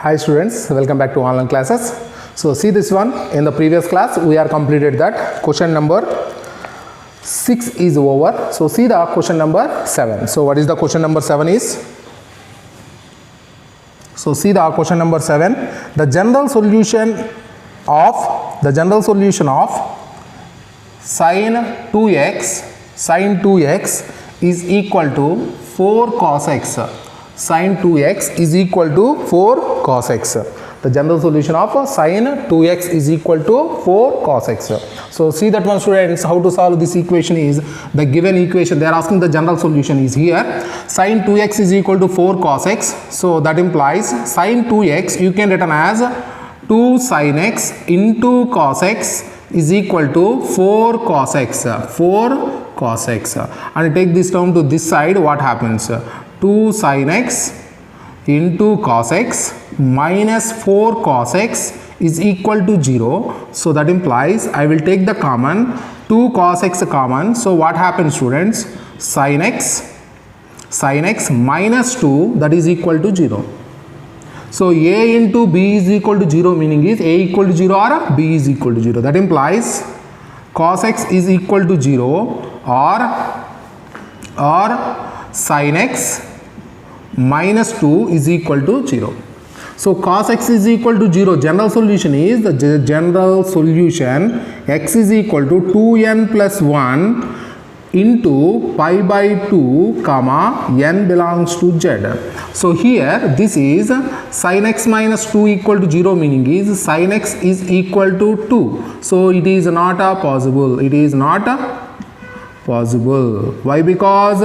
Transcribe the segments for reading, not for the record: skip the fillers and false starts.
Hi students, welcome back to online classes. So see this one, in the previous class we are completed that question number 6 is over. So see the question number 7. So what is the question number 7 is? So see the question number 7. The general solution of sin 2x is equal to 4 cos x. Sin 2x is equal to 4 cos x. The general solution of sin 2x is equal to 4 cos x. So see that one students, how to solve this equation is the given equation. They are asking the general solution is here. Sin 2x is equal to 4 cos x. So that implies sin 2x you can written as 2 sin x into cos x is equal to 4 cos x. 4 cos x. And take this term to this side, what happens? 2 sin x into cos x minus 4 cos x is equal to 0. So that implies I will take the common, 2 cos x common. So what happens students? Sin x minus 2, that is equal to 0. So a into b is equal to 0, meaning is a equal to 0 or b is equal to 0. That implies cos x is equal to 0 or sin x minus 2 is equal to 0. So cos x is equal to 0. General solution is the general solution x is equal to 2n plus 1 into pi by 2 comma n belongs to z. So here this is sin x minus 2 equal to 0, meaning is sin x is equal to 2. So it is not possible. It is not possible. Why? Because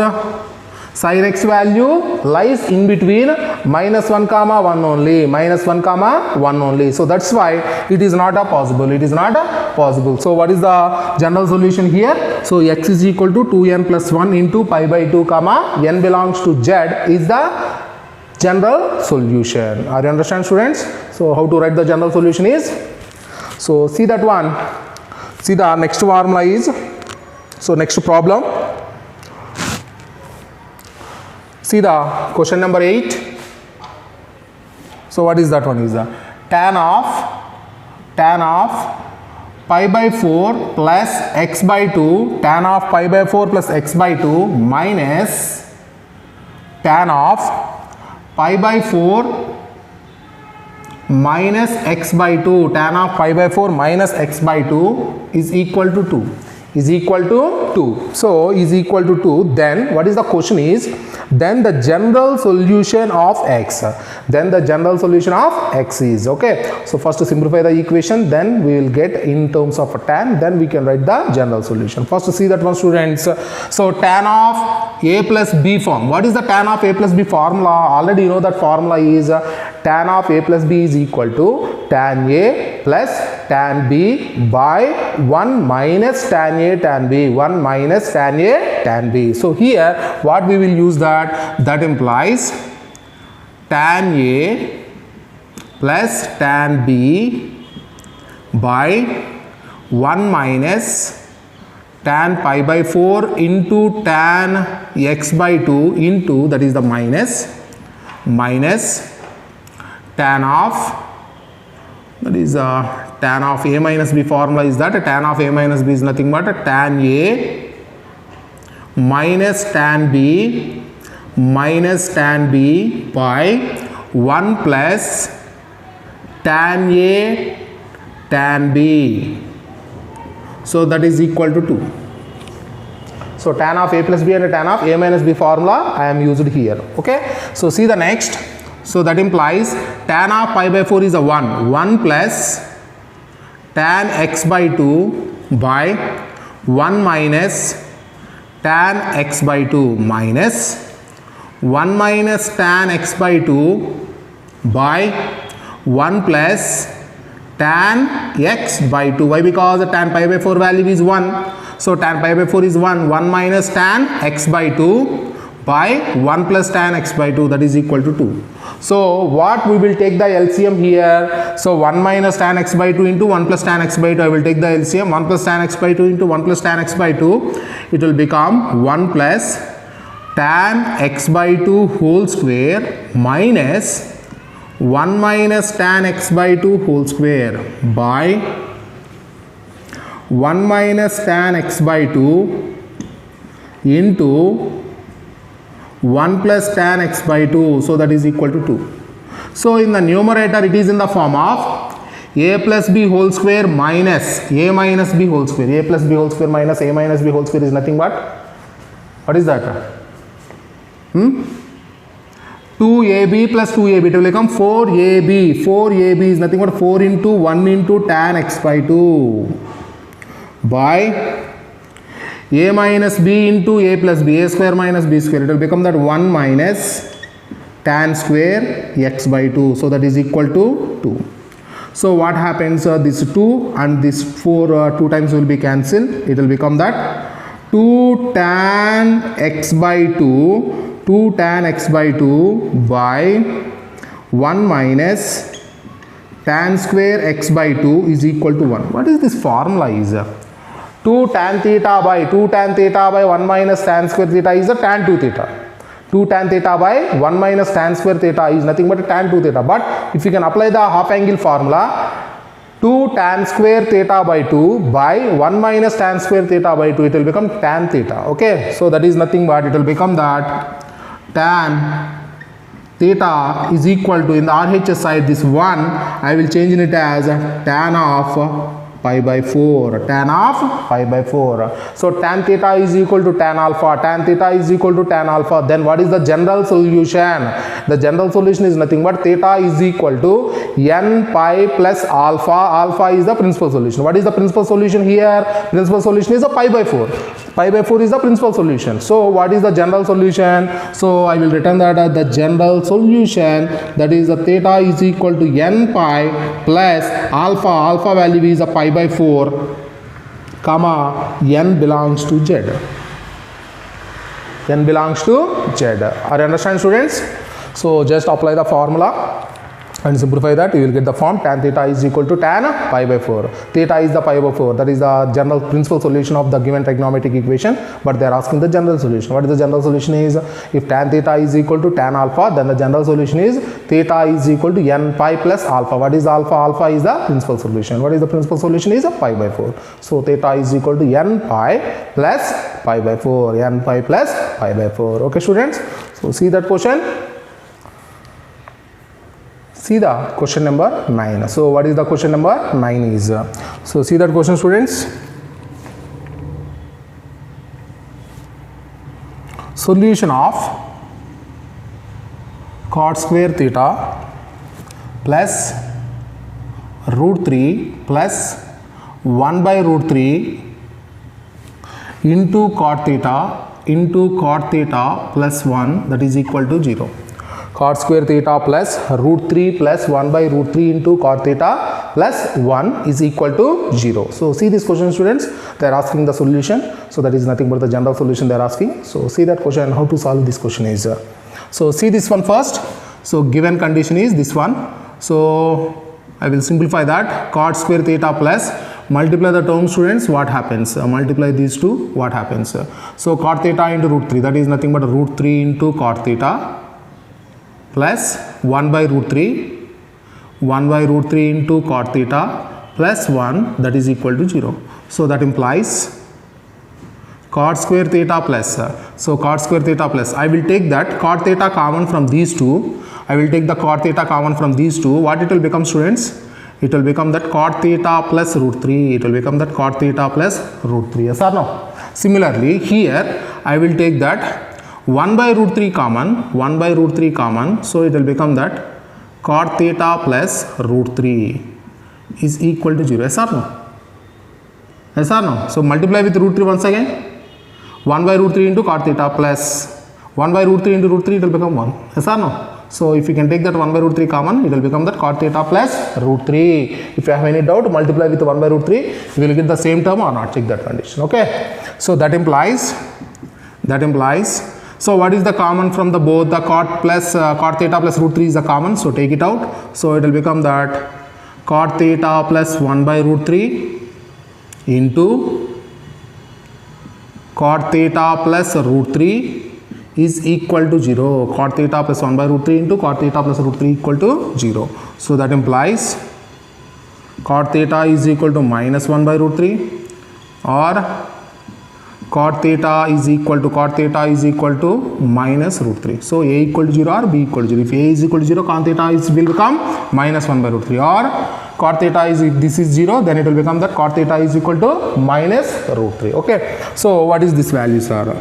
sin x value lies in between minus 1 comma 1 only, minus 1 comma 1 only. So that's why it is not possible. It is not possible. So what is the general solution here? So x is equal to 2n plus 1 into pi by 2 comma n belongs to z is the general solution. Are you understand students? So how to write the general solution is? So see that one. See the next formula is, so next problem. See the question number 8. So what is that one? Is the tan of pi by 4 plus x by 2, tan of pi by 4 plus x by 2 minus tan of pi by 4 minus x by 2, tan of pi by 4 minus x by 2 is equal to 2. Is equal to 2. So is equal to 2. Then what is the question is? Then the general solution of x. Then the general solution of x is, okay. So first to simplify the equation, then we will get in terms of a tan, then we can write the general solution. First to see that one students. So tan of a plus b form. What is the tan of a plus b formula? Already you know that formula is tan of a plus b is equal to tan a plus tan b by 1 minus tan a tan b, 1 minus tan a tan b. So here what we will use that implies tan a plus tan b by 1 minus tan pi by 4 into tan x by 2 into, that is the minus tan of, that is tan of a minus b formula is that tan of a minus b is nothing but tan a minus tan b by 1 plus tan a tan b. So that is equal to 2. So tan of a plus b and tan of a minus b formula I am used here, okay. So see the next. So that implies tan of pi by 4 is a 1 plus tan x by 2 by 1 minus tan x by 2 minus 1 minus tan x by 2 by 1 plus tan x by 2. Why? Because the tan pi by 4 value is 1. So tan pi by 4 is 1. 1 minus tan x by 2 by 1 plus tan x by 2, that is equal to 2. So what we will take the LCM here? So 1 minus tan x by 2 into 1 plus tan x by 2, I will take the LCM. 1 plus tan x by 2 into 1 plus tan x by 2, it will become 1 plus tan x by 2 whole square minus 1 minus tan x by 2 whole square by 1 minus tan x by 2 into 1 plus tan x by 2, so that is equal to 2. So in the numerator it is in the form of a plus b whole square minus a minus b whole square. A plus b whole square minus a minus b whole square is nothing but, what is that? 2ab plus 2ab, it will become 4ab. 4ab is nothing but 4 into 1 into tan x by 2 by a minus b into a plus b, a square minus b square, it will become that 1 minus tan square x by 2, so that is equal to 2. So what happens, this 2 and this 4 2 times will be cancelled, it will become that 2 tan x by 2 tan x by 2 by 1 minus tan square x by 2 is equal to 1. What is this formula is? 2 tan theta by 1 minus tan square theta is a tan 2 theta. 2 tan theta by 1 minus tan square theta is nothing but a tan 2 theta. But if you can apply the half angle formula, 2 tan square theta by 2 by 1 minus tan square theta by 2, it will become tan theta. Okay, so that is nothing but it will become that tan theta is equal to, in the RHS side, this 1 I will change it as tan of pi by 4, tan of pi by 4. So tan theta is equal to tan alpha, tan theta is equal to tan alpha. Then what is the general solution? The general solution is nothing but theta is equal to n pi plus alpha. Alpha is the principal solution. What is the principal solution here? Principal solution is a pi by 4. Pi by 4 is the principal solution. So what is the general solution? So I will return that as the general solution, that is the theta is equal to n pi plus alpha. Alpha value is a pi by 4 comma n belongs to z. N belongs to z. Are you understand, students? So just apply the formula and simplify that, you will get the form tan theta is equal to tan pi by 4. Theta is the pi by 4. That is the general principal solution of the given trigonometric equation, but they are asking the general solution. What is the general solution is? If tan theta is equal to tan alpha, then the general solution is theta is equal to n pi plus alpha. What is alpha? Alpha is the principal solution. What is the principal solution? Is a pi by 4. So theta is equal to n pi plus pi by 4. N pi plus pi by 4. Okay, students? So see that question. See the question number 9. So what is the question number 9 is? So see that question, students. Solution of cot square theta plus root 3 plus 1 by root 3 into cot theta plus 1, that is equal to 0. Cot square theta plus root 3 plus 1 by root 3 into cot theta plus 1 is equal to 0. So see this question, students, they are asking the solution. So that is nothing but the general solution they are asking. So see that question and how to solve this question is. So see this one first. So given condition is this one. So I will simplify that. Cot square theta plus, multiply the term, students, what happens? Multiply these two, what happens? So cot theta into root 3, that is nothing but root 3 into cot theta plus 1 by root 3 into cot theta plus 1, that is equal to 0. So that implies cot square theta plus, so cot square theta plus, I will take that cot theta common from these two. I will take the cot theta common from these two. What it will become, students? It will become that cot theta plus root 3. It will become that cot theta plus root 3. Yes or no? Similarly, here I will take that 1 by root 3 common, so it will become that cot theta plus root 3 is equal to 0. Yes or no? Yes or no? So multiply with root 3 once again. 1 by root 3 into cot theta plus 1 by root 3 into root 3, it will become 1. Yes or no? So if you can take that 1 by root 3 common, it will become that cot theta plus root 3. If you have any doubt, multiply with 1 by root 3, you will get the same term or not. Check that condition. Okay. So that implies. So what is the common from the both? The cot theta plus root 3 is the common. So take it out. So it will become that cot theta plus 1 by root 3 into cot theta plus root 3 is equal to 0. Cot theta plus 1 by root 3 into cot theta plus root 3 equal to 0. So that implies cot theta is equal to minus 1 by root 3 or cot theta is equal to minus root 3. So A equal to 0 or B equal to 0. If A is equal to 0, cot theta will become minus 1 by root 3, or cot theta is, if this is 0, then it will become that cot theta is equal to minus root 3. Okay. So what is this value, sir?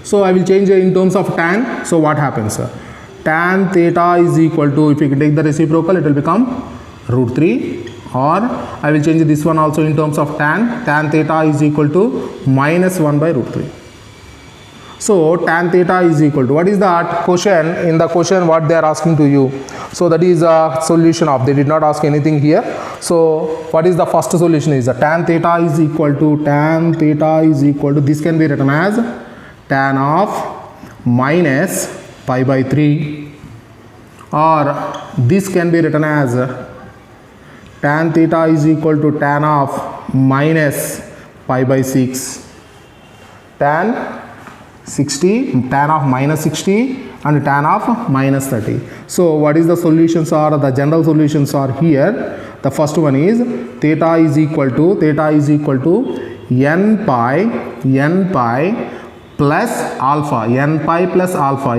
So I will change in terms of tan. So what happens, sir? Tan theta is equal to, if you can take the reciprocal, it will become root 3, or I will change this one also in terms of tan. Tan theta is equal to minus 1 by root 3. So tan theta is equal to, what is that question? In the question what they are asking to you. So that is a solution of, they did not ask anything here. So what is the first solution is tan theta is equal to, this can be written as tan of minus pi by 3, or this can be written as tan theta is equal to tan of minus pi by 6, tan of minus 60 and tan of minus 30. So what is the solutions are? The general solutions are here. The first one is theta is equal to n pi plus alpha, n pi plus alpha,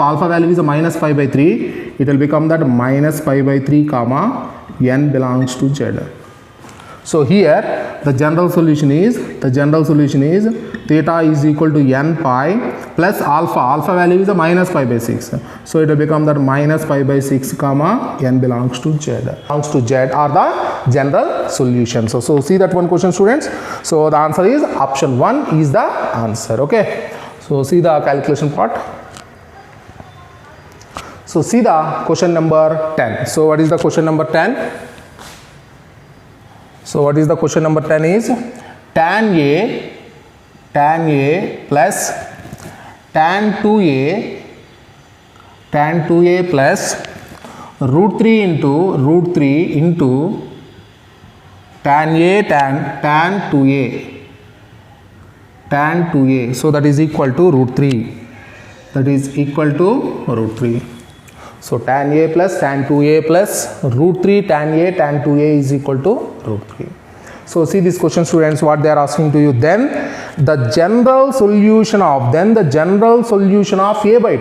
alpha value is a minus pi by 3, it will become that minus pi by 3 comma n belongs to z. So here the general solution is theta is equal to n pi plus alpha value is a minus pi by 6, so it will become that minus pi by 6 comma n belongs to z. Are the general solution. So see that one question, students. So the answer is option 1 is the answer. Okay. So see the calculation part. So see the question number 10. So what is the question number 10? So what is the question number 10 is tan A plus tan 2A plus root 3 into tan 2A. So that is equal to root 3. So tan A plus tan 2A plus root 3 tan A tan 2A is equal to root 3. So see this question, students, what they are asking to you. Then the general solution of A by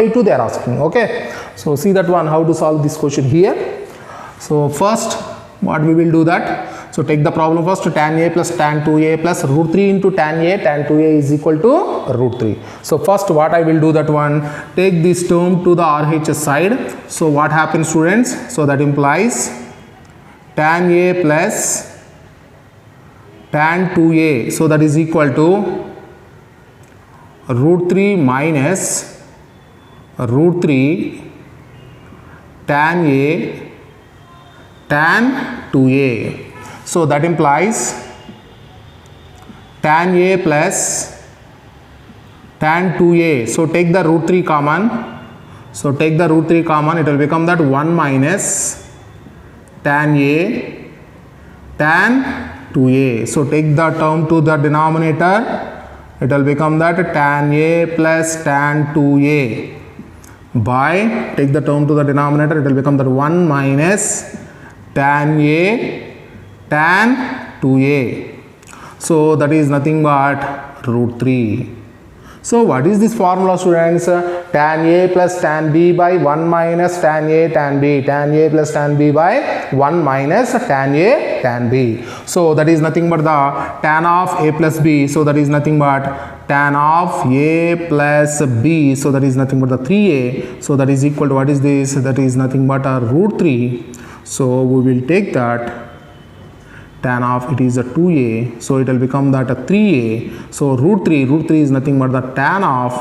2. They are asking. Okay. So see that one, how to solve this question here. So first what we will do that. So take the problem first. Tan A plus tan 2A plus root 3 into tan A tan 2A is equal to root 3. So first what I will do that one, take this term to the RHS side. So what happens, students? So that implies tan A plus tan 2A. So that is equal to root 3 minus root 3 tan A tan 2A. So that implies tan A plus tan 2A. So take the root 3 common. It will become that 1 minus tan A tan 2A. So take the term to the denominator. It will become that tan A plus tan 2A by, take the term to the denominator, it will become that 1 minus tan A tan 2A. So that is nothing but root 3. So what is this formula, students? Tan A plus tan B by 1 minus tan A tan B. Tan A plus tan B by 1 minus tan A tan B. So that is nothing but the tan of A plus B. So that is nothing but tan of A plus B. So that is nothing but the 3A. So that is equal to, what is this? That is nothing but a root 3. So we will take that tan of, it is a 2A, so it will become that a 3A. So root 3 is nothing but the tan of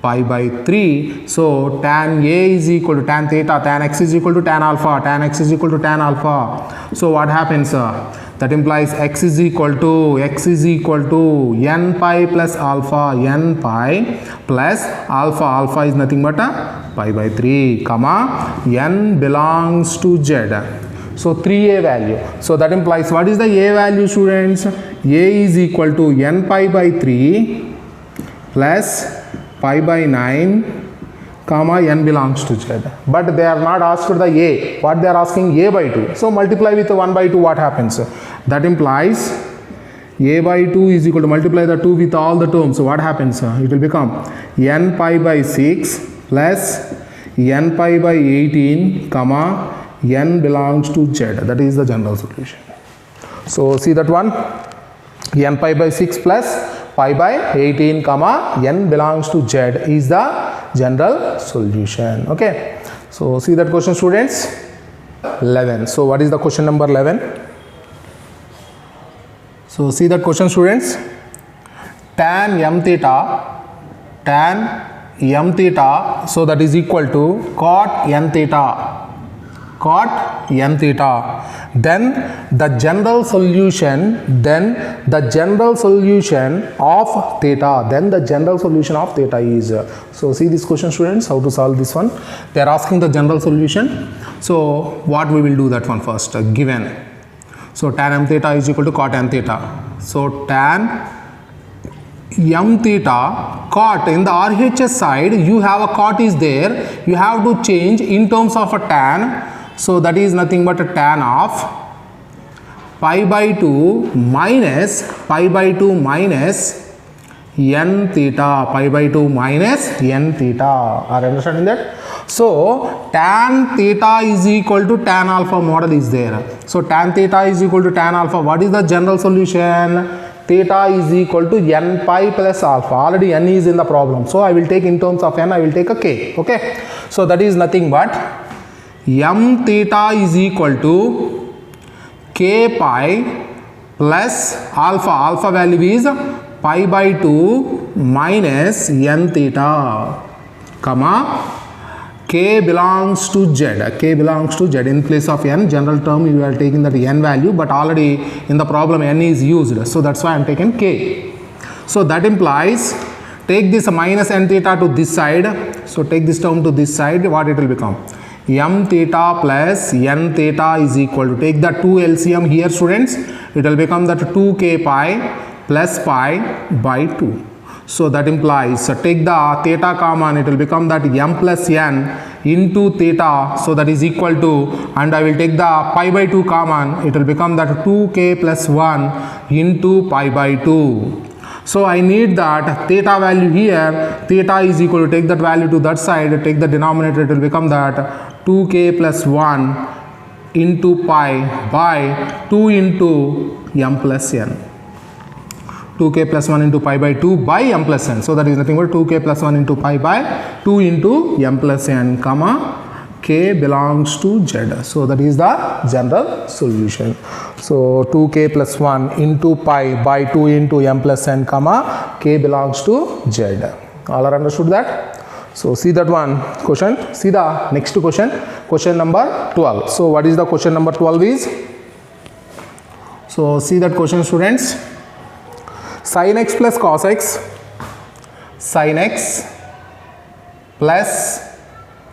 pi by 3. So tan A is equal to tan theta, tan x is equal to tan alpha, tan x is equal to tan alpha. So what happens? That implies x is equal to n pi plus alpha, n pi plus alpha. Alpha is nothing but a pi by 3, comma n belongs to z. So 3A value. So that implies, what is the A value, students? A is equal to n pi by 3 plus pi by 9 comma n belongs to z. But they are not asked for the a. What they are asking? A by 2. So multiply with 1 by 2, what happens? That implies a by 2 is equal to multiply the 2 with all the terms. So what happens? It will become n pi by 6 plus n pi by 18 comma n belongs to z. That is the general solution. So see that one, n pi by 6 plus pi by 18 comma n belongs to z is the general solution. Okay, so see that question, students. 11. So what is the question number 11? So see that question, students. Tan m theta, so that is equal to cot n theta, then the general solution of theta, is, so see this question, students, how to solve this one. They are asking the general solution. So what we will do that one first, given. So tan m theta is equal to cot n theta. So tan m theta, cot, in the RHS side you have a cot is there, you have to change in terms of a tan. So that is nothing but a tan of pi by 2 minus n theta, Are you understanding that? So tan theta is equal to tan alpha model is there. So tan theta is equal to tan alpha. What is the general solution? Theta is equal to n pi plus alpha. Already n is in the problem. So I will take in terms of n, I will take a k. Okay. So that is nothing but m theta is equal to k pi plus alpha. Alpha value is pi by 2 minus n theta, comma k belongs to z. In place of n, general term you are taking that n value, but already in the problem n is used, so that's why I am taking k. So that implies, take this minus n theta to this side, so take this term to this side, what it will become? M theta plus n theta is equal to, take the 2 LCM here, students, it will become that 2k pi plus pi by 2. So that implies, take the theta common, it will become that m plus n into theta, so that is equal to, and I will take the pi by 2 common, it will become that 2k plus 1 into pi by 2. So I need that theta value here, theta is equal to, take that value to that side, take the denominator, it will become that 2k plus 1 into pi by 2 into m plus n. 2k plus 1 into pi by 2 by m plus n. So that is nothing but 2k plus 1 into pi by 2 into m plus n, comma k belongs to z. So that is the general solution. So 2k plus 1 into pi by 2 into m plus n, comma k belongs to z. All are understood that? So see that one question. See the next question, question number 12. So what is the question number 12 is? So see that question, students. Sin x plus cos x, sin x plus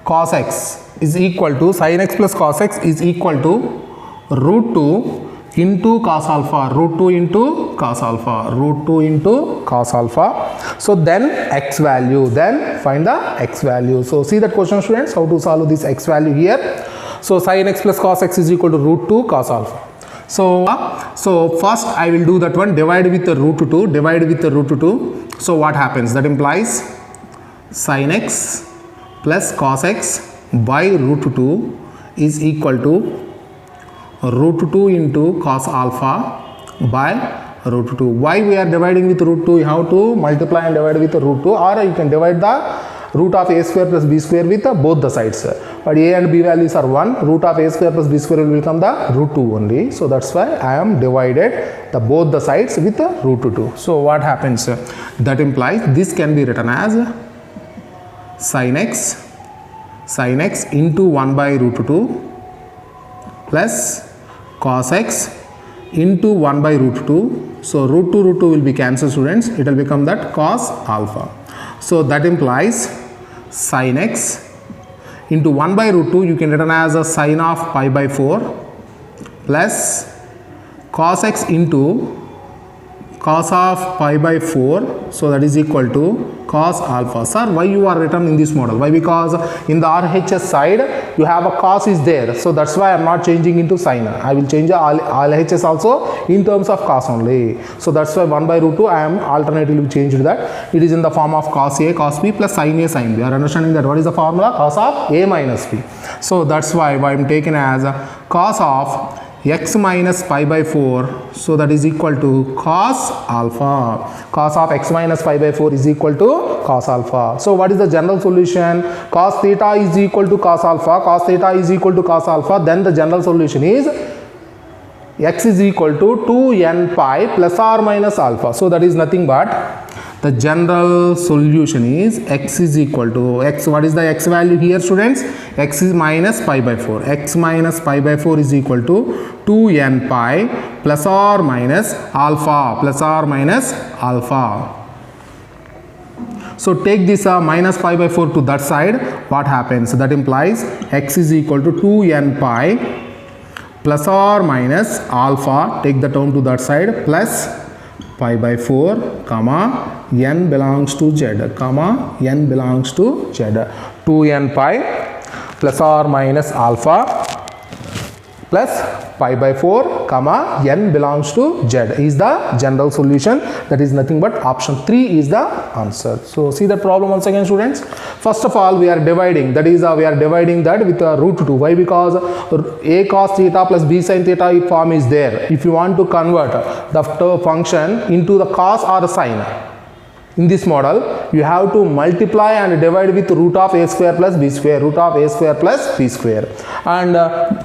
cos x is equal to, sin x plus cos x is equal to root 2 into cos alpha, root 2 into cos alpha, root 2 into cos alpha. So then x value, then find the x value. So see that question, students, how to solve this x value here. So sin x plus cos x is equal to root 2 cos alpha. So first I will do that one, divide with the root 2, divide with the root 2. So what happens? That implies sin x plus cos x by root 2 is equal to root 2 into cos alpha by root 2. Why we are dividing with root 2? You have to multiply and divide with the root 2, or you can divide the root of a square plus b square with both the sides. But a and b values are 1, root of a square plus b square will become the root 2 only. So that's why I am divided both the sides with the root 2. So what happens? That implies this can be written as sin x into 1 by root 2 plus cos x into 1 by root 2. So root 2 will be cancelled, students. It will become that cos alpha. So that implies sin x into 1 by root 2 you can written as a sin of pi by 4 plus cos x into cos of pi by 4, so that is equal to cos alpha. Sir, why you are written in this model? Why? Because in the RHS side you have a cos is there, so that's why I am not changing into sin. I will change the LHS also in terms of cos only. So that's why 1 by root 2 I am alternatively changed that. It is in the form of cos A cos B plus sin A sin B. You are understanding that? What is the formula? Cos of A minus B. So that's why I am taken as cos of x minus pi by 4, so that is equal to cos alpha. Cos of x minus pi by 4 is equal to cos alpha. So what is the general solution? Cos theta is equal to cos alpha. Cos theta is equal to cos alpha. Then the general solution is x is equal to 2n pi plus or minus alpha. So that is nothing but the general solution is x is equal to x. What is the x value here, students? X is minus pi by 4. X minus pi by 4 is equal to 2n pi plus or minus alpha. Plus or minus alpha. So take this minus pi by 4 to that side. What happens? That implies x is equal to 2n pi plus or minus alpha. Take the term to that side, plus pi by 4 comma n belongs to z, comma n belongs to z. 2n pi plus or minus alpha plus pi by 4 comma n belongs to z is the general solution. That is nothing but option 3 is the answer. So see the problem once again, students. First of all, we are dividing, that is we are dividing that with root 2. Why? Because a cos theta plus b sin theta form is there. If you want to convert the function into the cos or the sin, in this model you have to multiply and divide with root of a square plus b square, root of a square plus b square, and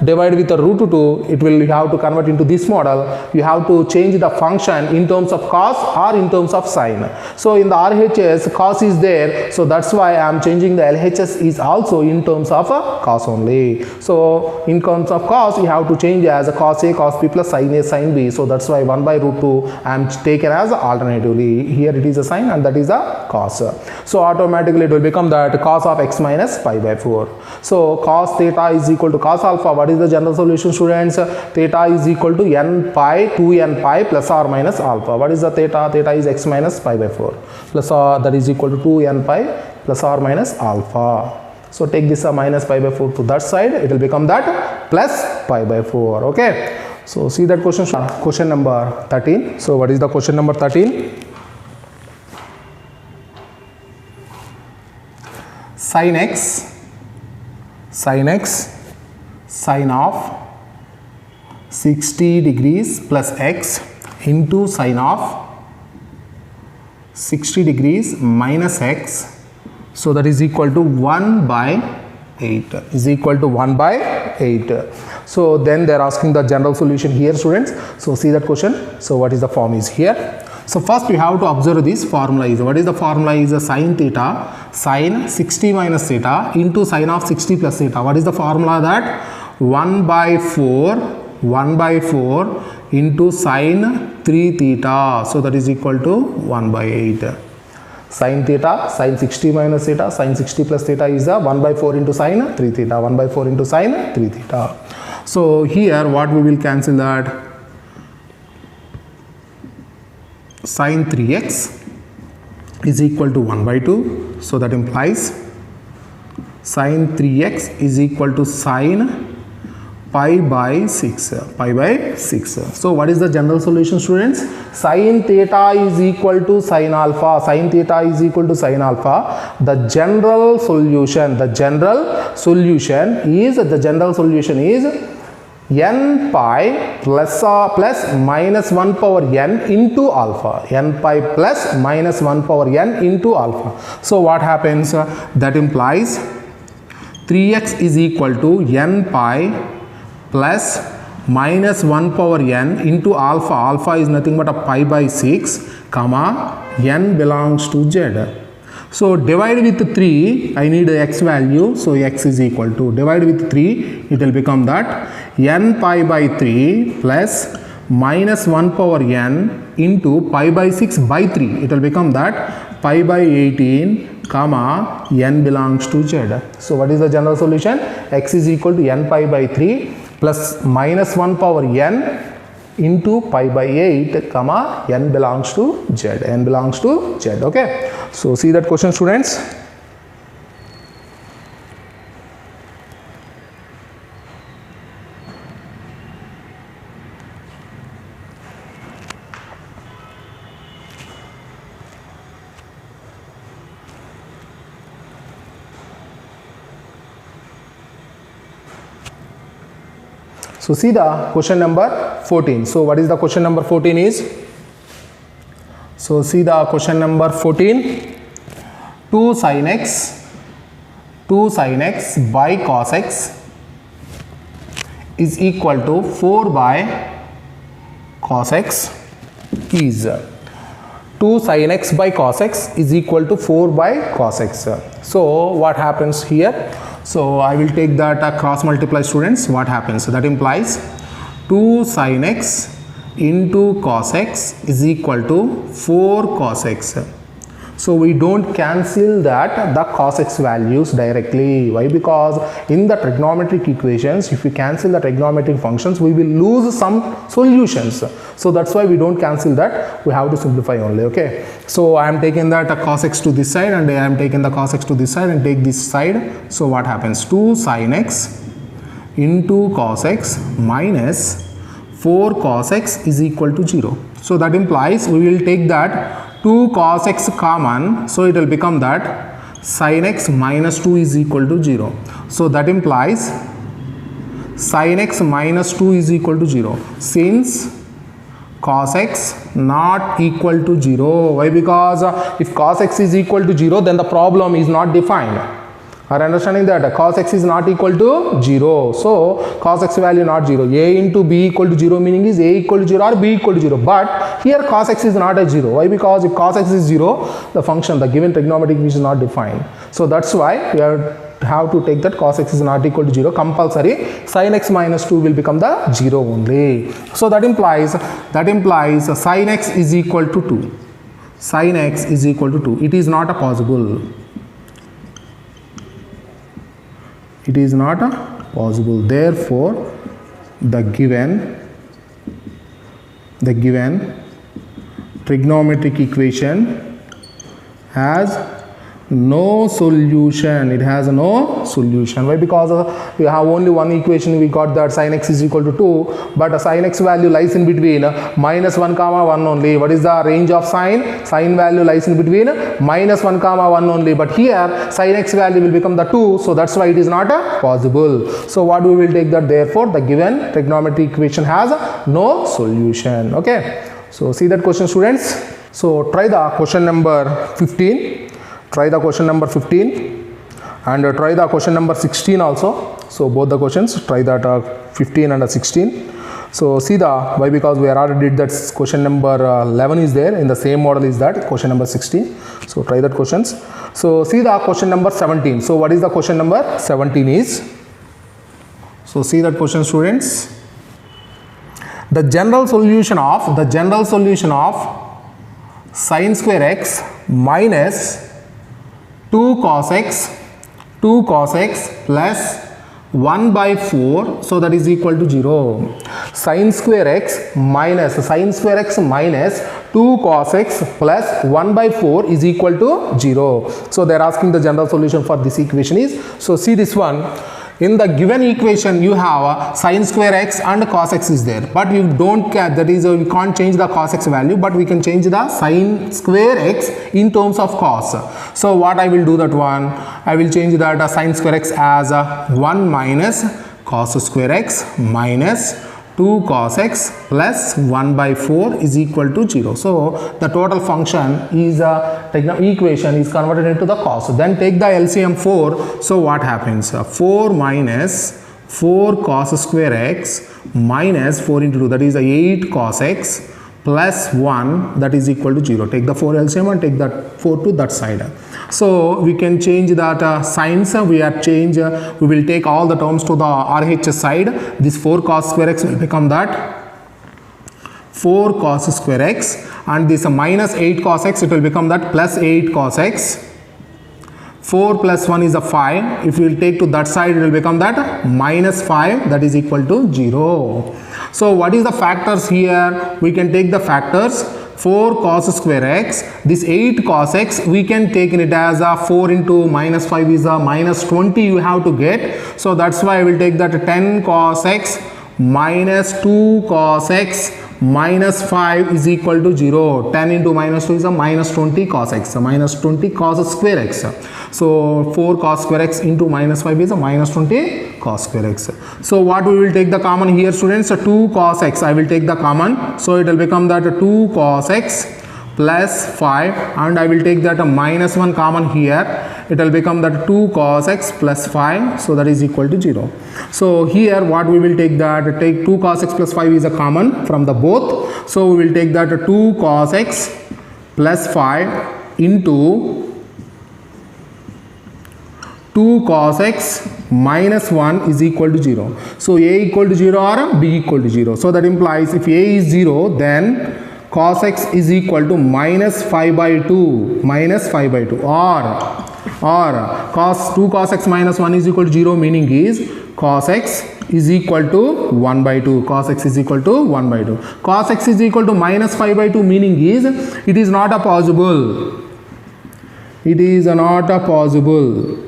divide with the root 2. It will, you have to convert into this model. You have to change the function in terms of cos or in terms of sin. So in the RHS cos is there, so that's why I am changing the LHS is also in terms of cos only. So in terms of cos you have to change as a cos A cos B plus sin A sin B. So that's why 1 by root 2 I am taken as alternatively. Here it is a sin and that is a cos. So automatically it will become that cos of x minus pi by 4. So cos theta is equal to cos alpha. What is the general solution, students? Theta is equal to n pi 2n pi plus or minus alpha. What is the theta? Theta is x minus pi by 4 plus or that is equal to 2n pi plus or minus alpha. So take this minus pi by 4 to that side. It will become that plus pi by 4. Okay. So see that question, question number 13. So what is the question number 13? Sin x sin of 60 degrees plus x into sin of 60 degrees minus x, so that is equal to 1 by 8 is equal to 1 by 8. So then they are asking the general solution here, students. So see that question. So what is the form is here. So first we have to observe this formula is, what is the formula is a sin theta, sin 60 minus theta into sin of 60 plus theta. What is the formula? That 1 by 4 into sin 3 theta. So that is equal to 1 by 8. Sin theta, sin 60 minus theta, sin 60 plus theta is a 1 by 4 into sin 3 theta, 1 by 4 into sin 3 theta. So here what we will cancel that, sin 3x is equal to 1 by 2. So that implies sin 3x is equal to sin pi by 6. So what is the general solution, students? Sin theta is equal to sin alpha. Sin theta is equal to sin alpha. The general solution is n pi plus minus 1 power n into alpha. N pi plus minus 1 power n into alpha. So what happens? That implies 3x is equal to n pi plus minus 1 power n into alpha. Alpha is nothing but a pi by 6 comma n belongs to z. So divide with 3, I need x value, so x is equal to, divide with 3, it will become that n pi by 3 plus minus 1 power n into pi by 6 by 3, it will become that pi by 18 comma n belongs to z. So what is the general solution? X is equal to n pi by 3 plus minus 1 power n into pi by 8 comma n belongs to z, n belongs to z. Okay, so see that question, students. So see the question number 14. So what is the question number 14 is? So see the question number 14. 2 sin x by cos x is equal to 4 by cos x is 2 sin x by cos x is equal to 4 by cos x. So what happens here? So I will take that cross multiply, students. What happens? So that implies 2 sin x into cos x is equal to 4 cos x. So we don't cancel that the cos x values directly. Why? Because in the trigonometric equations, if we cancel the trigonometric functions, we will lose some solutions. So that's why we don't cancel that. We have to simplify only. Okay. So I am taking that cos x to this side, and I am taking the cos x to this side and take this side. So what happens? 2 sin x into cos x minus 4 cos x is equal to 0. So that implies we will take that 2 cos x common, so it will become that sin x minus 2 is equal to 0. So that implies sin x minus 2 is equal to 0. Since cos x not equal to 0. Why? Because if cos x is equal to 0, then the problem is not defined. Are understanding that cos x is not equal to 0. So cos x value not 0. A into b equal to 0 meaning is a equal to 0 or b equal to 0. But here cos x is not a 0. Why? Because if cos x is 0, the function, the given trigonometric equation is not defined. So that's why we have to take that cos x is not equal to 0 compulsory. Sin x minus 2 will become the 0 only. So that implies sin x is equal to 2. Sin x is equal to 2. It is not a possible. It is not possible. Therefore, the given trigonometric equation has no solution. It has no solution. Why? Because we have only one equation. We got that sin x is equal to 2, but sin x value lies in between minus 1 comma 1 only. What is the range of sin? Sin value lies in between minus 1 comma 1 only, but here sin x value will become the 2, so that's why it is not possible. So what we will take that, therefore the given trigonometric equation has no solution. Okay, so see that question, students. So try the question number 15. Try the question number 15 and try the question number 16 also. So both the questions, try that 15 and 16. So see the, why? Because we already did that question number 11 is there in the same model is that question number 16. So try that questions. So see the question number 17. So what is the question number 17 is? So see that question, students. The general solution of sin square x minus 2 cos x plus 1 by 4, so that is equal to 0. Sin square x minus 2 cos x plus 1 by 4 is equal to 0. So they are asking the general solution for this equation is, so see this one. In the given equation, you have sin square x and cos x is there, but you don't care, that is we can't change the cos x value, but we can change the sin square x in terms of cos. So what I will do that one, I will change that sin square x as 1 minus cos square x minus 2 cos x plus 1 by 4 is equal to 0. So the total function is equation is converted into the cos. Then take the LCM 4. So what happens? 4 minus 4 cos square x minus 4 into 2, that is 8 cos x plus 1, that is equal to 0. Take the 4 LCM and take that 4 to that side. So we can change that signs. We will take all the terms to the RHS side. This 4 cos square x will become that 4 cos square x, and this minus 8 cos x, it will become that plus 8 cos x 4 plus 1 is a 5. If we will take to that side, it will become that minus 5, that is equal to 0. So what is the factors here? We can take the factors 4 cos square x. This 8 cos x, we can take it as a 4 into minus 5 is a minus 20 you have to get. So that's why I will take that 10 cos x minus 2 cos x minus 5 is equal to 0. 10 into minus 2 is a minus 20 cos x, minus 20 cos square x. So 4 cos square x into minus 5 is a minus 20 cos square x. So what we will take the common here, students? 2 cos x I will take the common. So it will become that 2 cos x plus 5, and I will take that minus 1 common here. It will become that 2 cos x plus 5, so that is equal to 0. So here what we will take that, take 2 cos x plus 5 is a common from the both. So we will take that 2 cos x plus 5 into 2 cos x minus 1 is equal to 0. So A equal to 0 or B equal to 0. So that implies if A is 0, then cos x is equal to minus 5 by 2, minus 5 by 2, or cos 2 cos x minus 1 is equal to 0, meaning is cos x is equal to 1 by 2, cos x is equal to 1 by 2. Cos x is equal to minus 5 by 2, meaning is it is not a possible. It is not a possible.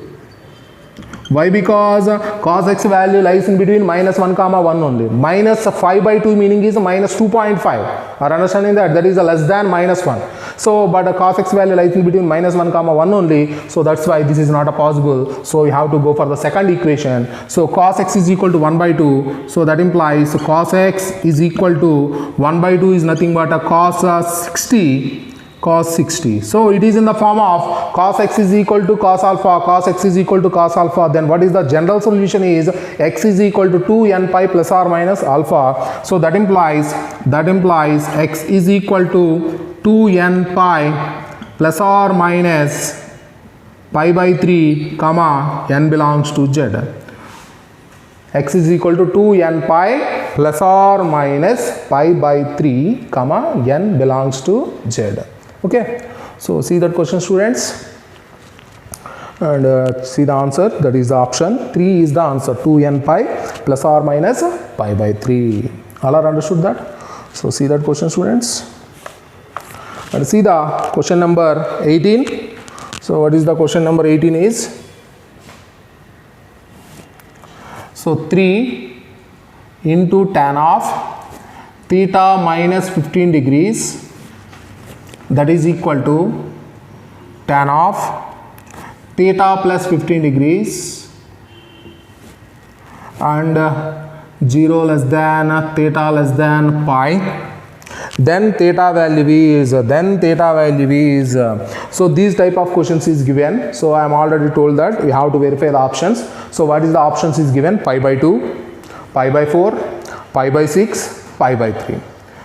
Why? Because cos x value lies in between minus 1 comma 1 only. Minus 5 by 2 meaning is minus 2.5. Are understanding that? That is a less than minus 1. So, but cos x value lies in between minus 1 comma 1 only. So, that's why this is not a possible. So, we have to go for the second equation. So, cos x is equal to 1 by 2. So, that implies cos x is equal to 1 by 2 is nothing but a cos 60. Cos 60. So it is in the form of cos x is equal to cos alpha, cos x is equal to cos alpha. Then what is the general solution is x is equal to 2n pi plus or minus alpha. So that implies x is equal to 2n pi plus or minus pi by 3 comma n belongs to z. X is equal to 2n pi plus or minus pi by 3 comma n belongs to z. Okay, so see that question, students, and see the answer. That is the option 3 is the answer, 2n pi plus or minus pi by 3. All are understood that? So see that question, students, and see the question number 18. So what is the question number 18 is? So 3 into tan of theta minus 15 degrees, that is equal to tan of theta plus 15 degrees and 0 less than theta less than pi. Then theta value is so these type of questions is given. So I am already told that we have to verify the options. So what is the options is given? Pi by 2, pi by 4, pi by 6, pi by 3.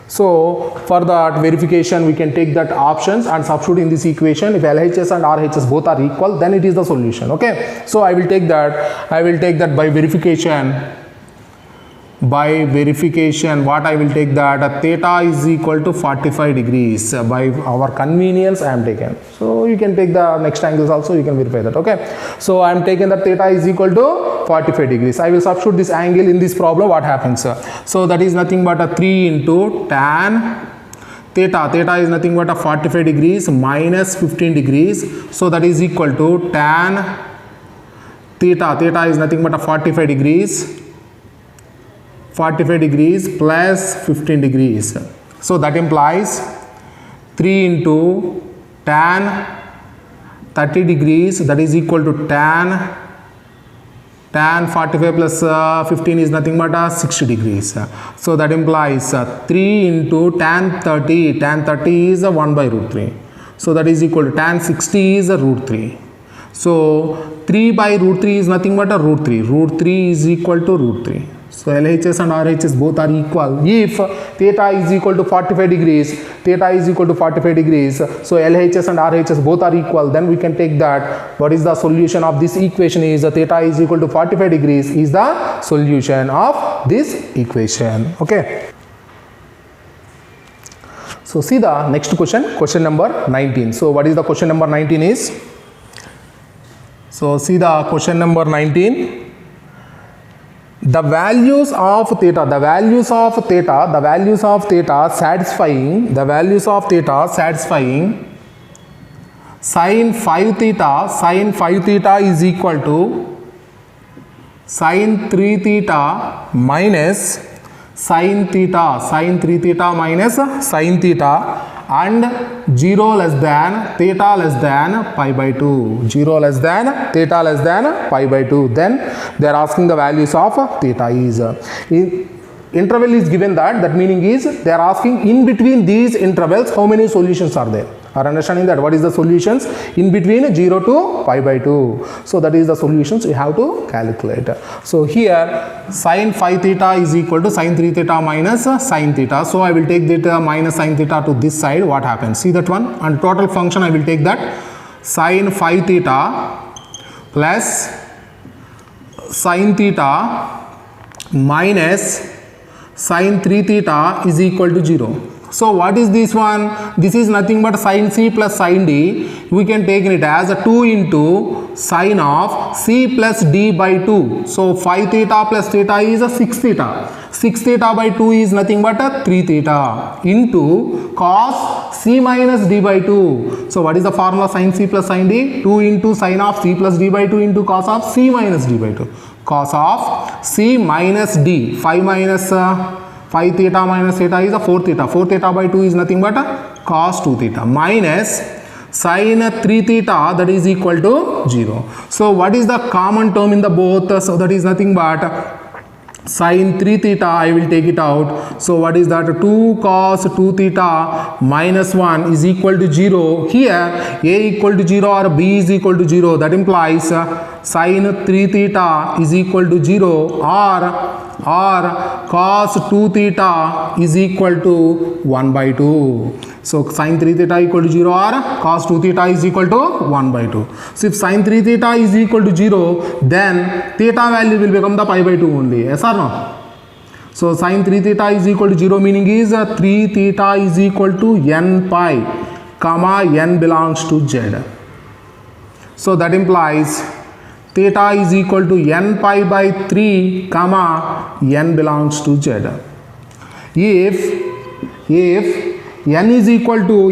So for that verification, we can take that options and substitute in this equation. If LHS and RHS both are equal, then it is the solution. Okay. So I will take that by verification. By verification, what I will take that theta is equal to 45 degrees. By our convenience, I am taken. So you can take the next angles also, you can verify that. Okay. So I am taking that theta is equal to 45 degrees. I will substitute this angle in this problem. What happens? So that is nothing but a 3 into tan theta. Theta is nothing but a 45 degrees minus 15 degrees. So that is equal to tan theta. Theta is nothing but a 45 degrees plus 15 degrees. So that implies 3 into tan 30 degrees, that is equal to tan 45 plus 15 is nothing but 60 degrees. So that implies 3 into tan 30. Tan 30 is 1 by root 3. So that is equal to tan 60 is root 3. So 3 by root 3 is nothing but a root 3. Root 3 is equal to root 3. So LHS and RHS both are equal. If theta is equal to 45 degrees, so LHS and RHS both are equal, then we can take that what is the solution of this equation is theta is equal to 45 degrees is the solution of this equation. Okay. So see the next question, question number 19. So what is the question number 19 is? So see the question number 19. The values of theta satisfying sin 5 theta is equal to sin 3 theta minus sin 3 theta minus sin theta and 0 less than theta less than pi by 2. 0 less than theta less than pi by 2. Then they are asking the values of theta is. Interval is given that meaning is they are asking in between these intervals how many solutions are there. Are understanding that? What is the solutions in between 0 to pi by 2? So that is the solutions you have to calculate. So here sin 5 theta is equal to sin 3 theta minus sin theta. So I will take theta minus sin theta to this side. What happens? See that one? And total function I will take that sin 5 theta plus sin theta minus sin 3 theta is equal to 0. So what is this one? This is nothing but sin c plus sin d. We can take it as a 2 into sin of c plus d by 2. So 5 theta plus theta is a 6 theta. 6 theta by 2 is nothing but a 3 theta into cos c minus d by 2. So what is the formula sin c plus sin d? 2 into sin of c plus d by 2 into cos of c minus d by 2. Cos of c minus d. 5 minus 5 theta minus theta is a 4 theta. 4 theta by 2 is nothing but a cos 2 theta minus sin 3 theta, that is equal to 0. So what is the common term in the both? So that is nothing but sin 3 theta, I will take it out. So what is that? 2 cos 2 theta minus 1 is equal to 0. Here a equal to 0 or b is equal to 0. That implies sin 3 theta is equal to 0 or cos 2 theta is equal to 1 by 2. So sin 3 theta equal to 0 or cos 2 theta is equal to 1 by 2. So if sin 3 theta is equal to 0, then theta value will become the pi by 2 only. Yes or no? So sin 3 theta is equal to 0 meaning is 3 theta is equal to n pi, comma n belongs to z. So that implies theta is equal to n pi by 3, comma n belongs to z. If n is equal to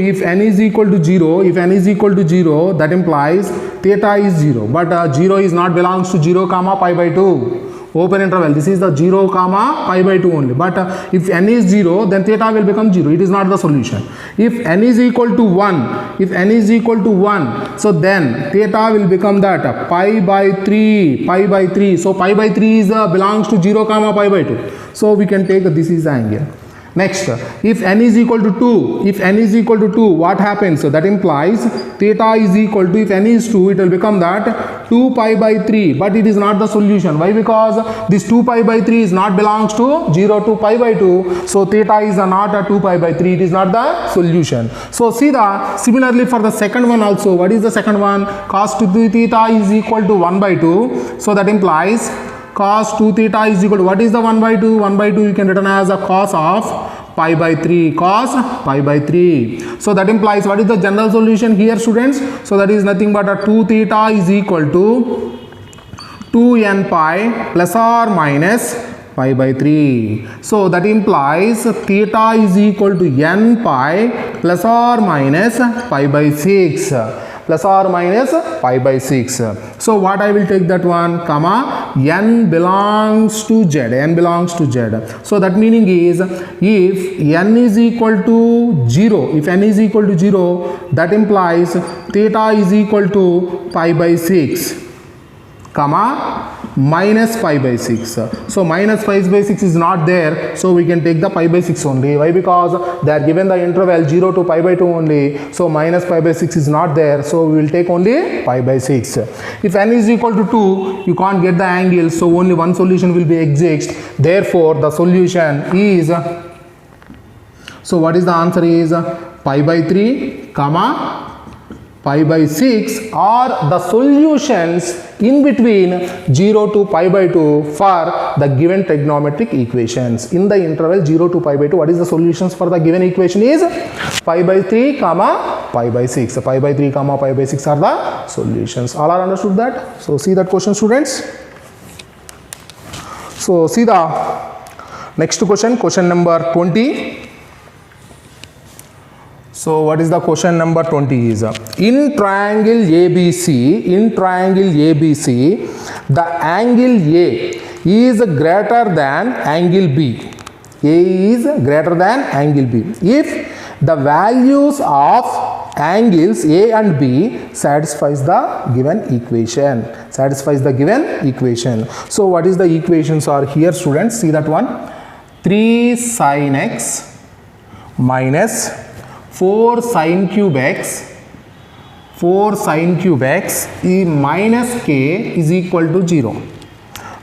0, that implies theta is 0, but 0 is not belongs to 0 comma pi by 2. Open interval, this is the 0 comma pi by 2 only, but if n is 0, then theta will become 0. It is not the solution. If n is equal to 1, so then theta will become that pi by 3. So pi by 3 is belongs to 0 comma pi by 2. So we can take this is the angle. Next, if n is equal to 2, what happens? So that implies theta is equal to, if n is 2, it will become that 2 pi by 3, but it is not the solution. Why? Because this 2 pi by 3 is not belongs to 0 to pi by 2. So theta is not a 2 pi by 3, it is not the solution. So see the, similarly for the second one also, what is the second one? Cos 2 theta is equal to 1 by 2. So that implies cos 2 theta is equal to, what is the 1 by 2? 1 by 2 you can written as a cos of pi by 3, cos pi by 3. So that implies what is the general solution here, students? So that is nothing but a 2 theta is equal to 2n pi plus or minus pi by 3. So that implies theta is equal to n pi plus or minus pi by 6. Plus or minus pi by 6. So what I will take that one, comma n belongs to z. So that meaning is if n is equal to 0, that implies theta is equal to pi by 6, comma minus pi by 6. So minus pi by 6 is not there, so we can take the pi by 6 only. Why? Because they are given the interval 0 to pi by 2 only, so minus pi by 6 is not there, so we will take only pi by 6. If n is equal to 2, you can't get the angle, so only one solution will be exist. Therefore the solution is, so what is the answer is pi by 3, comma pi by 6 are the solutions in between 0 to pi by 2 for the given trigonometric equations. In the interval 0 to pi by 2, what is the solutions for the given equation is pi by 3, comma pi by 6. Pi by 3 comma pi by 6 are the solutions. All are understood that? So see that question, students. So see the next question, question number 20. So what is the question number 20 is, in triangle ABC, the angle A is greater than angle B. A is greater than angle B. If the values of angles A and B satisfies the given equation. So what is the equations are here, students? See that one. 3 sin x minus 4 sin cube x minus k is equal to 0,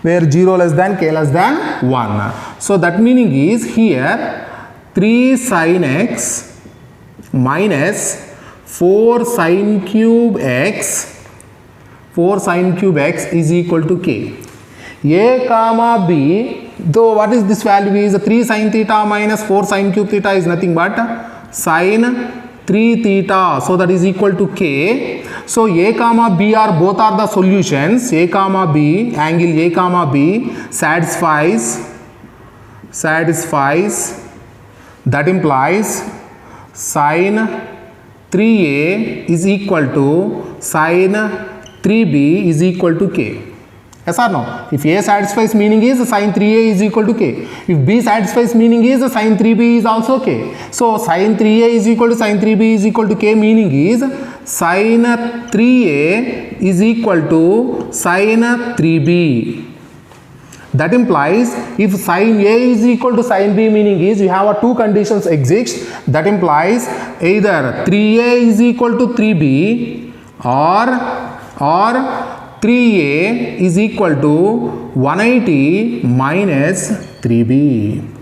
where 0 less than k less than 1. So that meaning is here 3 sin x minus 4 sin cube x is equal to k. A comma B, though what is this value is 3 sin theta minus 4 sin cube theta is nothing but sin 3 theta, so that is equal to k. So A comma B are both are the solutions. A comma B, angle A comma B satisfies, that implies sin 3A is equal to sin 3B is equal to k. Yes or no? If A satisfies, meaning is sin 3A is equal to k. If B satisfies, meaning is sin 3B is also k. So sin 3A is equal to sin 3B is equal to k, meaning is sin 3A is equal to sin 3B. That implies if sin A is equal to sin B, meaning is you have two conditions exist. That implies either 3A is equal to 3B or 3A is equal to 180 minus 3B.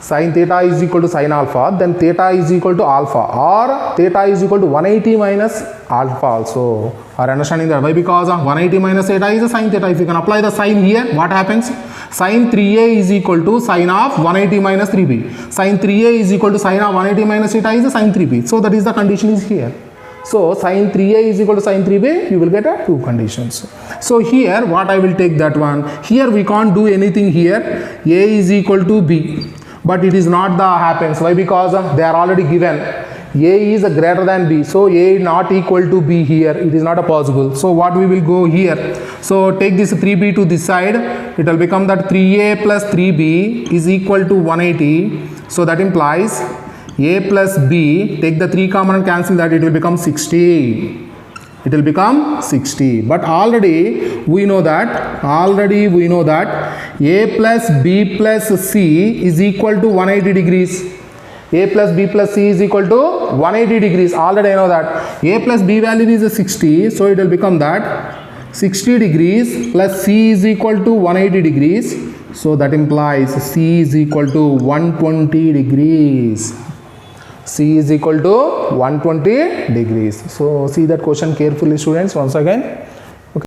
Sin theta is equal to sin alpha, then theta is equal to alpha, or theta is equal to 180 minus alpha also. Are understanding that? Why? Because 180 minus theta is a sin theta. If you can apply the sin here, what happens? Sin 3A is equal to sin of 180 minus 3B. Sin 3A is equal to sin of 180 minus theta is a sin 3B. So that is the condition is here. So sin 3A is equal to sin 3B, you will get two conditions. So here what I will take that one. Here we can't do anything here. A is equal to B. But it is not the happens. Why? Because they are already given. A is greater than B. So A not equal to B here. It is not a possible. So what we will go here. So take this 3B to this side. It will become that 3A plus 3B is equal to 180. So that implies A plus B, take the 3 common and cancel that, it will become 60. It will become 60. But already we know that A plus B plus C is equal to 180 degrees. A plus B plus C is equal to 180 degrees. Already I know that. A plus B value is 60. So it will become that 60 degrees plus C is equal to 180 degrees. So that implies C is equal to 120 degrees. C is equal to 120 degrees. So see that question carefully, students, once again.